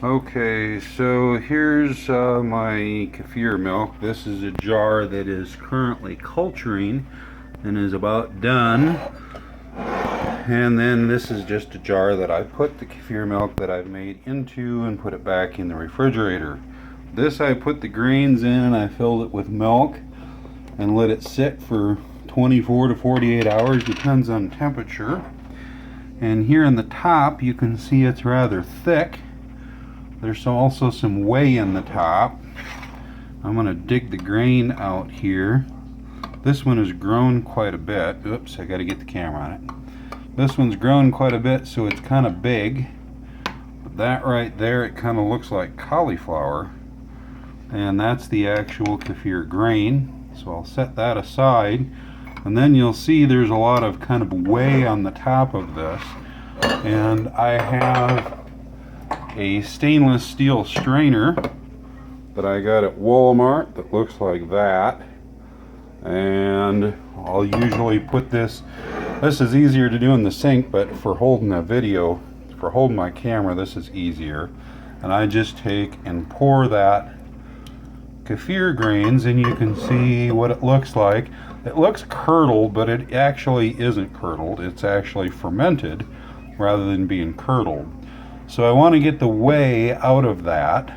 Okay, so here's my kefir milk. This is a jar that is currently culturing and is about done. And then this is just a jar that I put the kefir milk that I've made into and put it back in the refrigerator. This I put the grains in and I filled it with milk and let it sit for 24 to 48 hours, depends on temperature. And here in the top you can see it's rather thick. There's also some whey in the top. I'm going to dig the grain out here. This one has grown quite a bit. Oops, I got to get the camera on it. This one's grown quite a bit, so it's kind of big. But that right there, it kind of looks like cauliflower. And that's the actual kefir grain. So I'll set that aside. And then you'll see there's a lot of kind of whey on the top of this. And I have a stainless steel strainer that I got at Walmart that looks like that, and I'll usually put this is easier to do in the sink, but for holding a video, for holding my camera, this is easier. And I just take and pour that kefir grains, and you can see what it looks like. It looks curdled, but it actually isn't curdled. It's actually fermented rather than being curdled. So I want to get the whey out of that,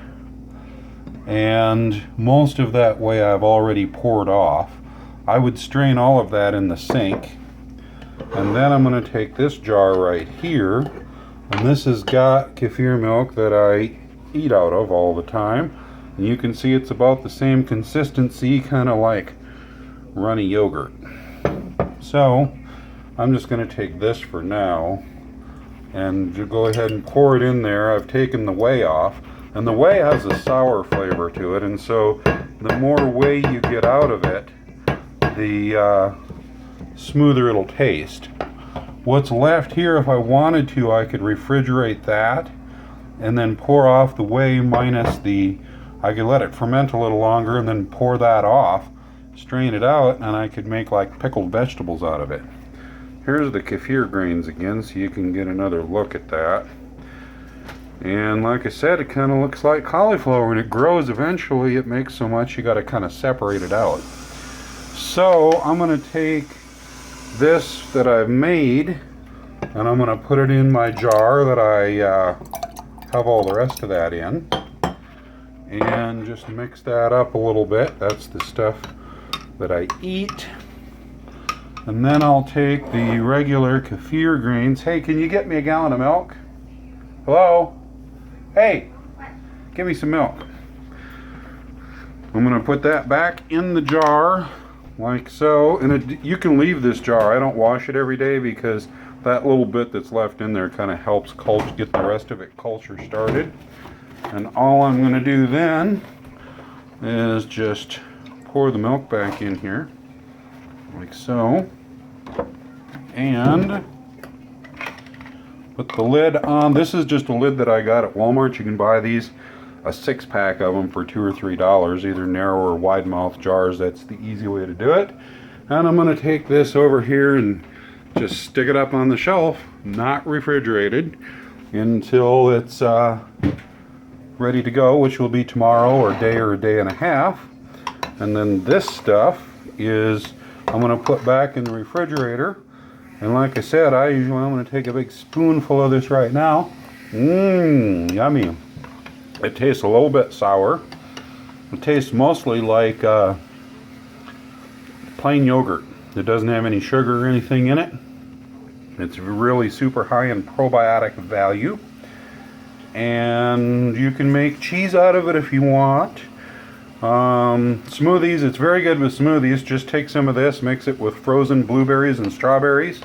and most of that whey I've already poured off. I would strain all of that in the sink, and then I'm going to take this jar right here, and this has got kefir milk that I eat out of all the time, and you can see it's about the same consistency, kind of like runny yogurt. So I'm just going to take this for now and go ahead and pour it in there. I've taken the whey off, and the whey has a sour flavor to it, and so the more whey you get out of it, the smoother it'll taste. What's left here, if I wanted to, I could refrigerate that and then pour off the whey minus I could let it ferment a little longer and then pour that off, strain it out, and I could make like pickled vegetables out of it. Here's the kefir grains again, so you can get another look at that. And like I said, it kind of looks like cauliflower. When it grows eventually, it makes so much you got to kind of separate it out. So I'm going to take this that I've made, and I'm going to put it in my jar that I have all the rest of that in, and just mix that up a little bit. That's the stuff that I eat. And then I'll take the regular kefir grains. Hey, can you get me a gallon of milk? Hello? Hey, give me some milk. I'm going to put that back in the jar like so. And you can leave this jar. I don't wash it every day because that little bit that's left in there kind of helps get the rest of it culture started. And all I'm going to do then is just pour the milk back in here like so, and put the lid on. This is just a lid that I got at Walmart. You can buy these, a 6-pack of them for $2 or $3, either narrow or wide mouth jars. That's the easy way to do it. And I'm going to take this over here and just stick it up on the shelf, not refrigerated, until it's ready to go, which will be tomorrow or a day and a half. And then this stuff is I'm going to put back in the refrigerator. And like I said, I'm going to take a big spoonful of this right now. Yummy. It tastes a little bit sour. It tastes mostly like plain yogurt. It doesn't have any sugar or anything in it. It's really super high in probiotic value. And you can make cheese out of it if you want. Smoothies, it's very good with smoothies. Just take some of this, mix it with frozen blueberries and strawberries,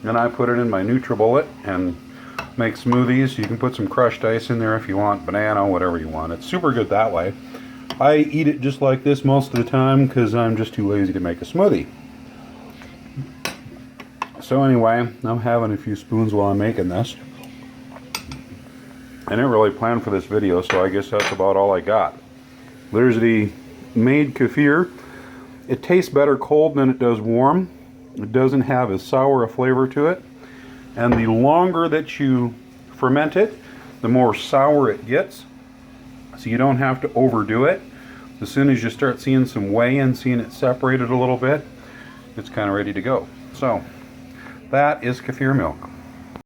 and I put it in my NutriBullet and make smoothies. You can put some crushed ice in there if you want, banana, whatever you want. It's super good that way. I eat it just like this most of the time because I'm just too lazy to make a smoothie. So anyway, I'm having a few spoons while I'm making this. I didn't really plan for this video, so I guess that's about all I got. There's the made kefir. It tastes better cold than it does warm. It doesn't have as sour a flavor to it. And the longer that you ferment it, the more sour it gets. So you don't have to overdo it. As soon as you start seeing some whey and seeing it separated a little bit, it's kind of ready to go. So that is kefir milk.